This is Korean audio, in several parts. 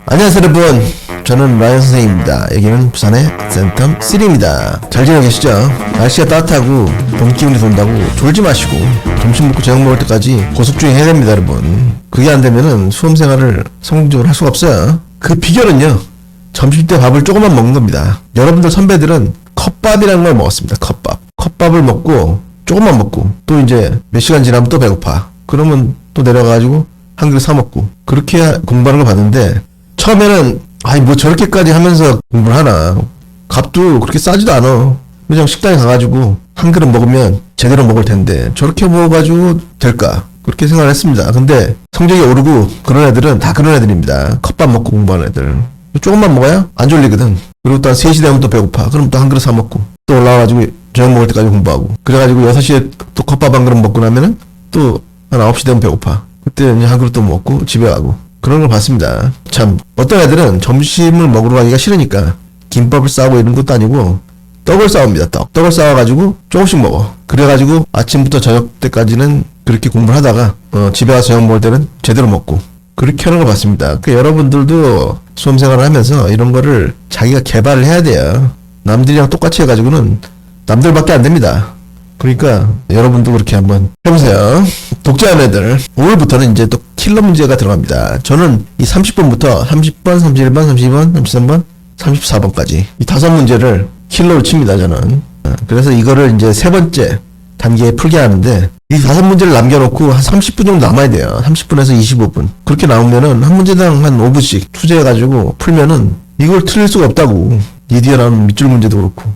안녕하세요 여러분, 저는 라이언 선생님입니다. 여기는 부산의 센텀 3입니다. 잘 지내고 계시죠? 날씨가 따뜻하고 봄 기운이 돈다고 졸지 마시고 점심 먹고 저녁 먹을 때까지 고속주행 해야 됩니다 여러분. 그게 안 되면은 수험생활을 성공적으로 할 수가 없어요. 그 비결은요, 점심때 밥을 조금만 먹는 겁니다. 여러분들 선배들은 컵밥이라는 걸 먹었습니다. 컵밥을 먹고 조금만 먹고 또 이제 몇 시간 지나면 또 배고파. 그러면 또 내려가가지고 한 그릇 사 먹고 그렇게 공부하는 걸 봤는데, 처음에는 아니 뭐 저렇게까지 하면서 공부를 하나, 값도 그렇게 싸지도 않아. 그냥 식당에 가가지고 한 그릇 먹으면 제대로 먹을 텐데 저렇게 먹어가지고 될까, 그렇게 생각을 했습니다. 근데 성적이 오르고 그런 애들은 다 그런 애들입니다. 컵밥 먹고 공부하는 애들. 조금만 먹어야 안 졸리거든. 그리고 또 한 3시 되면 또 배고파. 그럼 또 한 그릇 사 먹고 또 올라와가지고 저녁 먹을 때까지 공부하고, 그래가지고 6시에 또 컵밥 한 그릇 먹고 나면은 또 한 9시 되면 배고파. 그때 이제 한 그릇 또 먹고 집에 가고 그런 걸 봤습니다. 참, 어떤 애들은 점심을 먹으러 가기가 싫으니까 김밥을 싸고 이런 것도 아니고 떡을 싸웁니다. 떡을 싸워가지고 조금씩 먹어. 그래가지고 아침부터 저녁 때까지는 그렇게 공부를 하다가 집에 와서 저녁 먹을 때는 제대로 먹고 그렇게 하는 걸 봤습니다. 그 여러분들도 수험생활을 하면서 이런 거를 자기가 개발을 해야 돼요. 남들이랑 똑같이 해가지고는 남들밖에 안 됩니다. 그러니까 여러분도 그렇게 한번 해보세요. 독자연 애들, 오늘부터는 이제 또 킬러 문제가 들어갑니다. 저는 이 30번부터 30번, 31번, 32번, 33번, 34번까지 이 5문제를 킬러로 칩니다, 저는. 그래서 이거를 이제 세 번째 단계에 풀게 하는데, 이 5문제를 남겨놓고 한 30분 정도 남아야 돼요. 30분에서 25분. 그렇게 나오면은 한 문제당 한 5분씩 투자해가지고 풀면은 이걸 틀릴 수가 없다고. 이 뒤에 나오는 밑줄 문제도 그렇고.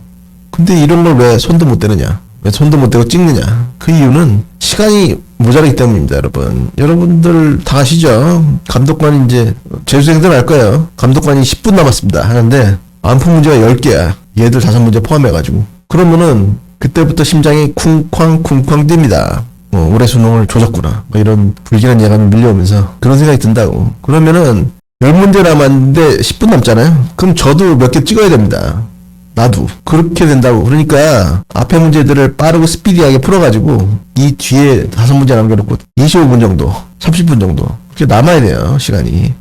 근데 이런 걸 왜 손도 못 대느냐? 왜 손도 못 대고 찍느냐? 그 이유는 시간이 모자라기 때문입니다, 여러분. 여러분들 다 아시죠? 감독관이 이제, 재수생들 알 거예요. 감독관이 10분 남았습니다 하는데, 안푸 문제가 10개야. 얘들 5문제 포함해가지고. 그러면은, 그때부터 심장이 쿵쾅 뜁니다. 올해 수능을 조졌구나. 뭐 이런 불길한 예감이 밀려오면서 그런 생각이 든다고. 그러면은, 10문제 남았는데 10분 남잖아요? 그럼 저도 몇 개 찍어야 됩니다. 나도. 그렇게 된다고. 그러니까 앞에 문제들을 빠르고 스피디하게 풀어가지고 이 뒤에 5문제 남겨놓고 25분 정도, 30분 정도 그렇게 남아야 돼요, 시간이.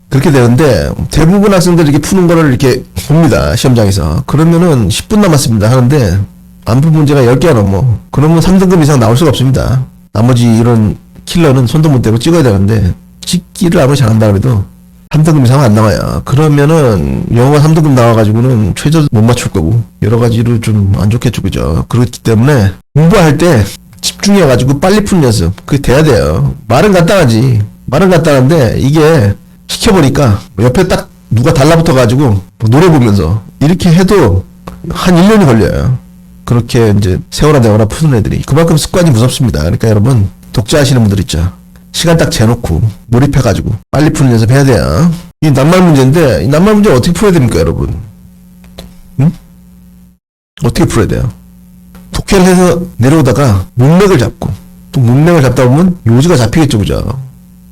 그렇게 되는데 대부분 학생들이 이렇게 푸는 거를 이렇게 봅니다, 시험장에서. 그러면은 10분 남았습니다 하는데 안 푼 문제가 10개가 넘어. 그러면 3등급 이상 나올 수가 없습니다. 나머지 이런 킬러는 손도 못 대고 찍어야 되는데, 찍기를 아무리 잘한다 그래도 3등급 이상 안 나와요. 그러면은 영어가 3등급 나와가지고는 최저 못 맞출 거고 여러 가지로 좀 안 좋겠죠, 그죠? 그렇기 때문에 공부할 때 집중해가지고 빨리 푸는 연습, 그게 돼야 돼요. 말은 간단하지. 말은 간단한데 이게 시켜보니까 옆에 딱 누가 달라붙어가지고 노래 보면서 이렇게 해도 한 1년이 걸려요. 그렇게 이제 세워라 내워라 푸는 애들이. 그만큼 습관이 무섭습니다. 그러니까 여러분, 독자하시는 분들 있죠. 시간 딱 재놓고 몰입해가지고 빨리 푸는 연습 해야 돼요. 이 낱말 문제인데, 이 낱말 문제 어떻게 풀어야 됩니까, 여러분? 응? 어떻게 풀어야 돼요? 독해를 해서 내려오다가 문맥을 잡고, 또 문맥을 잡다 보면 요지가 잡히겠죠, 그죠?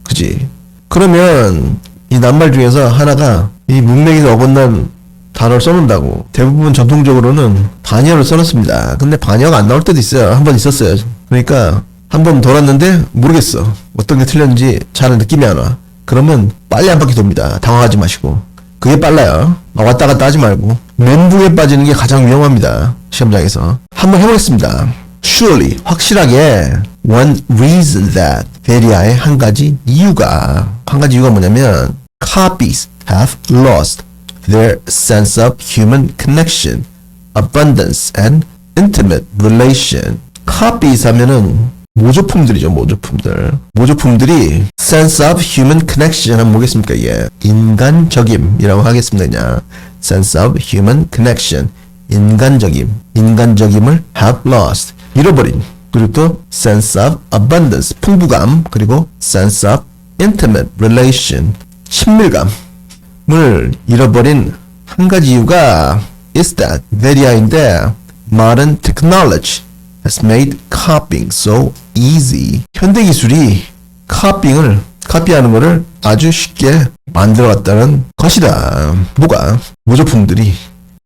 그지? 그러면 이 낱말 중에서 하나가 이 문맥에서 어긋난 단어를 써놓는다고. 대부분 전통적으로는 반역을 써놓습니다. 근데 반역 안 나올 때도 있어요. 한 번 있었어요. 그러니까 한 번 돌았는데 모르겠어. 어떤 게 틀렸는지 잘 느낌이 안 와. 그러면 빨리 한 바퀴 돕니다. 당황하지 마시고. 그게 빨라요. 왔다 갔다 하지 말고. 멘붕에 빠지는 게 가장 위험합니다, 시험장에서. 한번 해보겠습니다. Surely, 확실하게 one reason that 대리아의 한 가지 이유가 뭐냐면 copies have lost their sense of human connection, abundance, and intimate relation. copies 하면은 모조품들이죠, 모조품들. 모조품들이 sense of human connection 하면 뭐겠습니까, 이게? 인간적임이라고 하겠습니다, 그냥. sense of human connection. 인간적임을 have lost. 잃어버린. 그리고 또 sense of abundance. 풍부감. 그리고 sense of intimate relation. 친밀감을 잃어버린 한 가지 이유가 is that 대리아인데, modern technology has made copying so easy. 현대 기술이 카피하는 거를 아주 쉽게 만들어왔다는 것이다. 뭐가? 모조품들이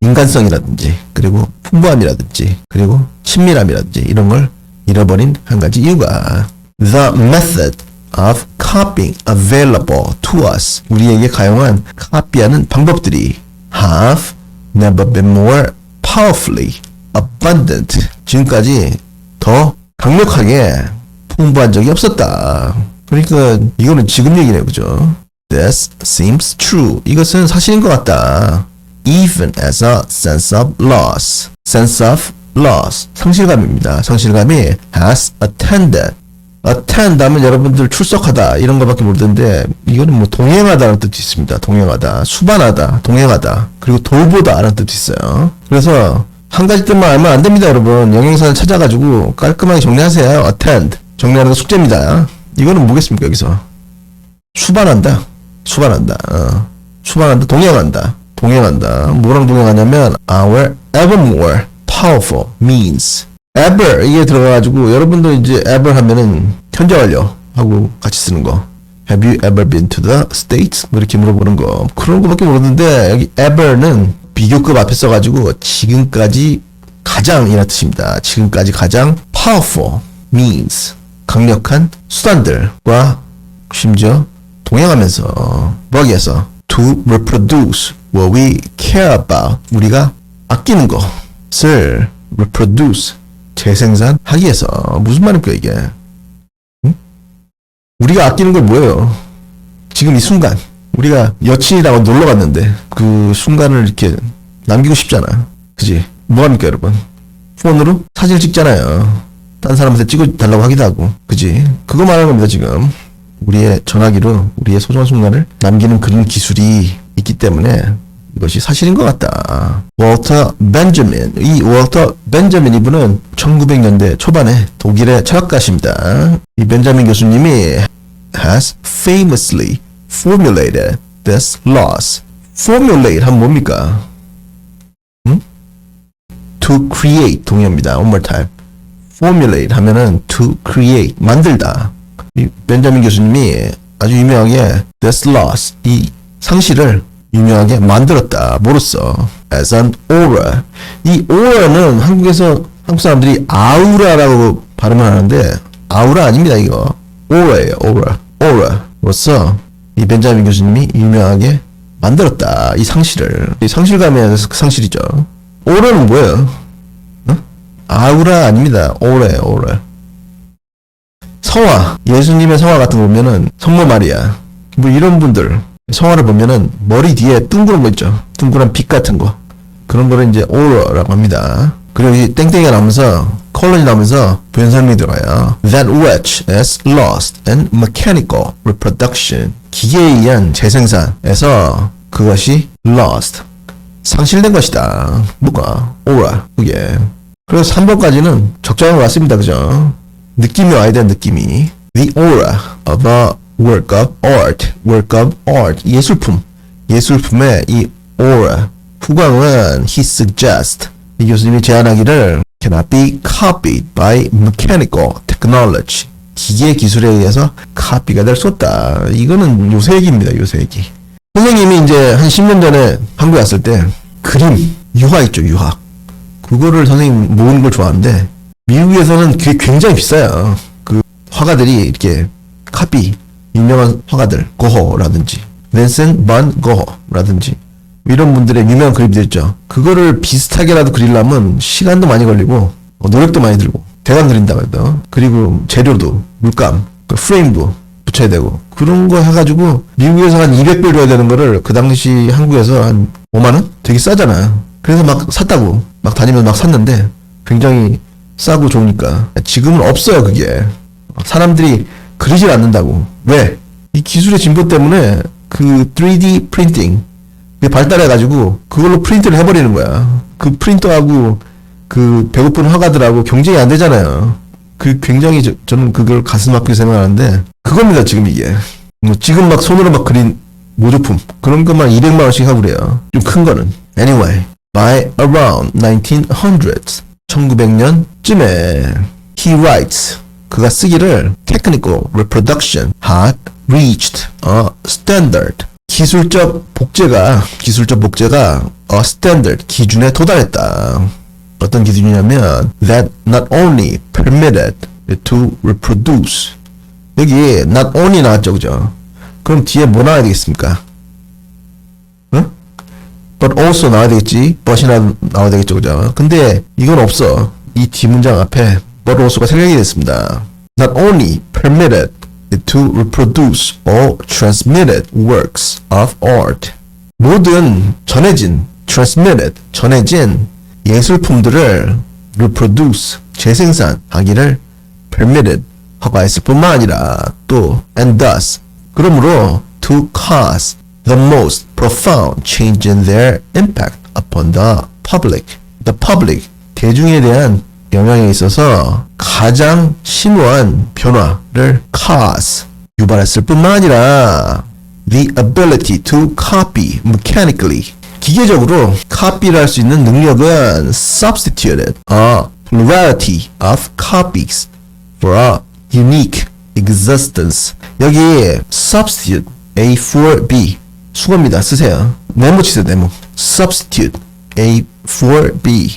인간성이라든지, 그리고 풍부함이라든지, 그리고 친밀함이라든지 이런 걸 잃어버린 한 가지 이유가 The method of copying available to us. 우리에게 가용한 카피하는 방법들이 have never been more powerfully abundant. 지금까지 더 강력하게 풍부한 적이 없었다. 그러니까 이거는 지금 얘기네요. 그죠? This seems true. 이것은 사실인 것 같다. Even as a sense of loss. sense of loss. 상실감입니다. 상실감이 has attended. attend 하면 여러분들 출석하다 이런 거밖에 모르는데 이거는 뭐 동행하다라는 뜻이 있습니다. 동행하다, 수반하다, 동행하다, 그리고 돌보다라는 뜻이 있어요. 그래서 한 가지 뜻만 알면 안 됩니다, 여러분. 영양사를 찾아가지고 깔끔하게 정리하세요. attend. 정리하는 거 숙제입니다. 이거는 뭐겠습니까, 여기서? 수반한다. 수반한다. 수반한다. 동행한다. 동행한다. 뭐랑 동행하냐면 our ever more powerful means. ever 이게 들어가가지고 여러분들 이제 ever 하면은 현재 완료 하고 같이 쓰는 거. Have you ever been to the States? 뭐 이렇게 물어보는 거. 그런 거밖에 모르는데 여기 ever는 비교급 앞에 써가지고 지금까지 가장이라는 뜻입니다. 지금까지 가장 powerful means 강력한 수단들과 심지어 동행하면서 뭐하기에서 to reproduce what we care about 우리가 아끼는 것을 reproduce 재생산하기 위해서. 무슨 말입니까 이게? 응? 우리가 아끼는 건 뭐예요? 지금 이 순간 우리가 여친이라고 놀러 갔는데 그 순간을 이렇게 남기고 싶잖아. 그지? 뭐합니까 여러분? 폰으로 사진을 찍잖아요. 딴 사람한테 찍어달라고 하기도 하고. 그지? 그거 말하는 겁니다 지금. 우리의 전화기로 우리의 소중한 순간을 남기는 그런 기술이 있기 때문에 이것이 사실인 것 같다. 월터 벤저민. 이 월터 벤저민 이분은 1900년대 초반에 독일의 철학가십니다. 이 벤자민 교수님이 has famously formulated this loss. formulate 하면 뭡니까? to create 동의어입니다. one more time. formulate 하면은 to create 만들다. 이 벤자민 교수님이 아주 유명하게 this loss 이 상실을 유명하게 만들었다. 뭐로써? as an aura. 이 aura는 한국 사람들이 아우라라고 발음을 하는데 아우라 아닙니다 이거. aura예요. aura로서 이 벤자민 교수님이 유명하게 만들었다. 이 상실을. 이 상실감에 대해서 그 상실이죠. aura는 뭐예요? 아우라 아닙니다. aura예요. aura. 성화. 예수님의 성화 같은 거 보면은 성모 마리아. 뭐 이런 분들 성화를 보면은 머리 뒤에 둥그런 거 있죠. 둥그런 빛 같은 거. 그런 거를 이제 aura라고 합니다. 그리고 이 땡땡이가 나오면서 컬러이 나오면서 부연설명이 들어가요. That which is lost in mechanical reproduction. 기계에 의한 재생산에서 그것이 lost. 상실된 것이다. 뭐가? aura. 그게. 그래서 3번까지는 적절한 것 같습니다. 그죠? 느낌이 와야 돼, 느낌이. The aura of a work of art. 예술품의 이 aura. 후광은 he suggests. 이 교수님이 제안하기를 cannot be copied by mechanical technology. 기계 기술에 의해서 카피가 될 수 없다. 이거는 요새 얘기입니다. 요새 얘기. 선생님이 이제 한 10년 전에 한국에 왔을 때 그림, 유화 있죠. 유화. 그거를 선생님 모으는 걸 좋아하는데 미국에서는 그게 굉장히 비싸요. 그 화가들이 이렇게 카피 유명한 화가들 고호라든지 벤센 반 고호라든지 이런 분들의 유명한 그림들 있죠. 그거를 비슷하게라도 그리려면 시간도 많이 걸리고 노력도 많이 들고 대강 그린다고 해도 그리고 재료도 물감 그 프레임도 붙여야 되고 그런 거 해가지고 미국에서 한 200불 줘야 되는 거를 그 당시 한국에서 한 5만원? 되게 싸잖아. 그래서 막 샀다고 막 다니면서 막 샀는데 굉장히 싸고 좋으니까 지금은 없어요. 그게 사람들이 그리질 않는다고. 왜? 이 기술의 진보 때문에 그 3D 프린팅 발달해가지고 그걸로 프린트를 해버리는 거야. 그 프린터하고 그 배고픈 화가들하고 경쟁이 안 되잖아요. 그 굉장히 저는 그걸 가슴 아프게 생각하는데 그겁니다. 지금 이게 뭐 지금 막 손으로 막 그린 모조품 그런 것만 200만 원씩 하고 그래요. 좀 큰 거는. Anyway, by around 1900s 1900년쯤에 he writes 그가 쓰기를 technical reproduction had reached a standard. 기술적 복제가 a standard 기준에 도달했다. 어떤 기준이냐면 that not only permitted it to reproduce 여기 not only 나왔죠, 그죠? 그럼 뒤에 뭐 나와야 되겠습니까? 응? but also 나와야 되겠지. but이나 나와야 되겠죠, 그죠? 근데 이건 없어. 이 뒷문장 앞에 but also가 생략이 됐습니다. not only permitted to reproduce or transmitted works of art. 모든 전해진, transmitted, 전해진 예술품들을 reproduce, 재생산하기를 permitted, 허가했을 뿐만 아니라 또 and thus, 그러므로 to cause the most profound change in their impact upon the public. The public, 대중에 대한 영향에 있어서 가장 심오한 변화를 cause, 유발했을 뿐만 아니라 the ability to copy mechanically, 기계적으로 copy를 할 수 있는 능력은 substituted a plurality of copies for a unique existence. 여기 substitute A for B 수거입니다. 쓰세요. 네모 치세요. 네모. substitute A for B,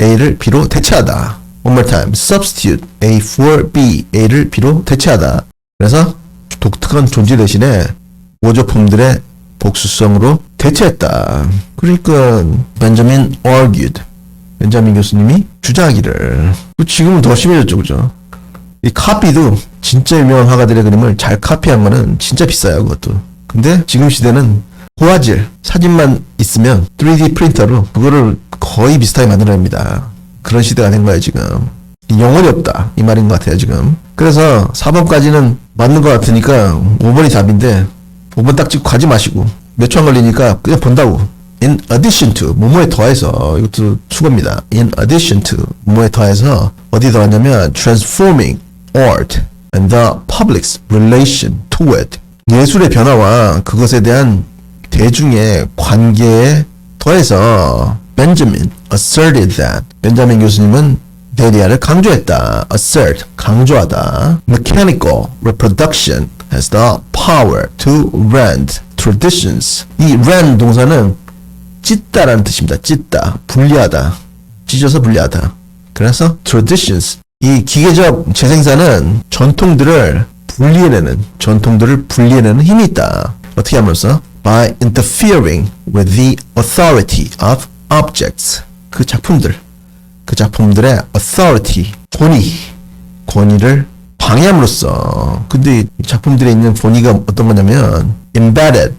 A를 B로 대체하다. One more time. substitute A for B, A를 B로 대체하다. 그래서 독특한 존재 대신에 모조품들의 복수성으로 대체했다. 그러니까 벤자민 argued, 벤자민 교수님이 주장하기를. 지금은 더 심해졌죠, 그죠? 이 카피도 진짜 유명한 화가들의 그림을 잘 카피한 거는 진짜 비싸요, 그것도. 근데 지금 시대는 고화질 사진만 있으면 3D 프린터로 그거를 거의 비슷하게 만들어냅니다. 그런 시대가 된 거예요, 지금. 영혼이 없다, 이 말인 것 같아요, 지금. 그래서 4번까지는 맞는 것 같으니까 5번이 답인데 5번 딱 찍고 가지 마시고 몇 초 안 걸리니까 그냥 본다고. In addition to, 뭐뭐에 더해서, 이것도 수고입니다. In addition to, 뭐뭐에 더해서 어디 더하냐면 transforming art and the public's relation to it. 예술의 변화와 그것에 대한 대중의 관계에 더해서 Benjamin asserted that, 벤자민 교수님은 대리아를 강조했다. assert, 강조하다. mechanical reproduction has the power to rend traditions. 이 rend 동사는 찢다라는 뜻입니다. 찢다, 분리하다, 찢어서 분리하다. 그래서 traditions, 이 기계적 재생산은 전통들을 분리해내는 힘이 있다. 어떻게 하면서? by interfering with the authority of objects. 그 작품들의 authority, 권위를 방해함으로써. 근데 이 작품들에 있는 권위가 어떤 거냐면 embedded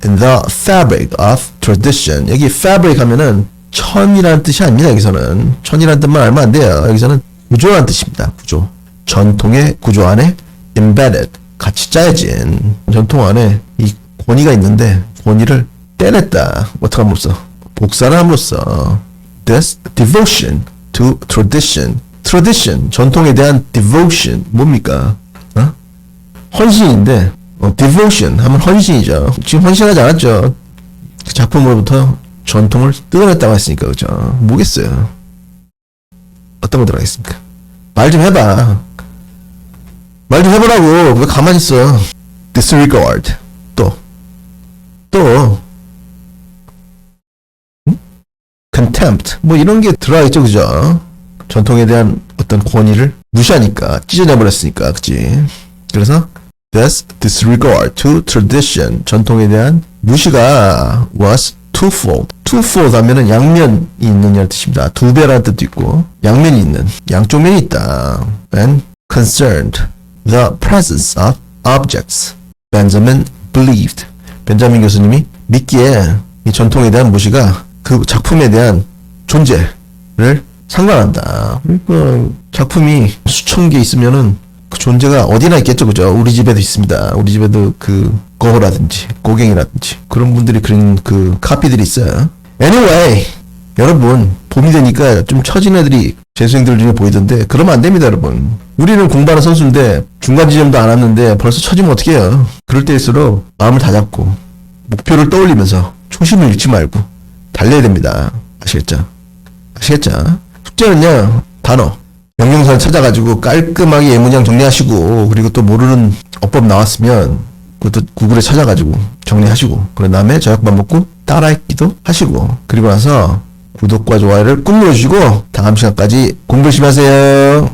in the fabric of tradition. 여기 fabric 하면은 천이라는 뜻이 아닙니다. 여기서는 천이라는 뜻만 알면 안 돼요. 여기서는 구조라는 뜻입니다. 구조. 전통의 구조 안에 embedded, 같이 짜여진 전통 안에 이 권위가 있는데 권위를 떼냈다. 어떻게 함으로써? 복사를 함으로써. This devotion to tradition. tradition, 전통에 대한 devotion, 뭡니까? 헌신인데, devotion 하면 헌신이죠. 지금 헌신하지 않았죠. 그 작품으로부터 전통을 뜯어냈다고 했으니까, 그죠? 뭐겠어요? 어떤 거 들어가겠습니까? 말 좀 해봐. 말 좀 해보라고. 왜 가만히 있어? disregard. 또, contempt. 뭐 이런 게 들어가겠죠, 그죠? 전통에 대한 어떤 권위를 무시하니까, 찢어내버렸으니까, 그치? 그래서, this disregard to tradition, 전통에 대한 무시가 was twofold. twofold 하면은 양면이 있는 뜻입니다. 두 배라는 뜻도 있고, 양면이 있는, 양쪽 면이 있다. and concerned the presence of objects. Benjamin believed. 벤자민 교수님이 믿기에 이 전통에 대한 무시가 그 작품에 대한 존재를 상관한다. 그러니까 작품이 수천 개 있으면은 그 존재가 어디나 있겠죠, 그죠? 우리 집에도 있습니다. 우리 집에도 그 거호라든지 고갱이라든지 그런 분들이 그린 그 카피들이 있어요. Anyway, 여러분 봄이 되니까 좀 처진 애들이 재수생들 중에 보이던데 그러면 안 됩니다, 여러분. 우리는 공부하는 선수인데 중간 지점도 안 왔는데 벌써 처지면 어떡해요. 그럴 때일수록 마음을 다잡고 목표를 떠올리면서 초심을 잃지 말고 달려야 됩니다. 아시겠죠? 숙제는요, 단어 명령사를 찾아가지고 깔끔하게 예문장 정리하시고, 그리고 또 모르는 어법 나왔으면 그것도 구글에 찾아가지고 정리하시고, 그런 다음에 저녁밥 먹고 따라했기도 하시고, 그리고 나서 구독과 좋아요를 꾹 눌러주시고 다음 시간까지 공부 열심히 하세요.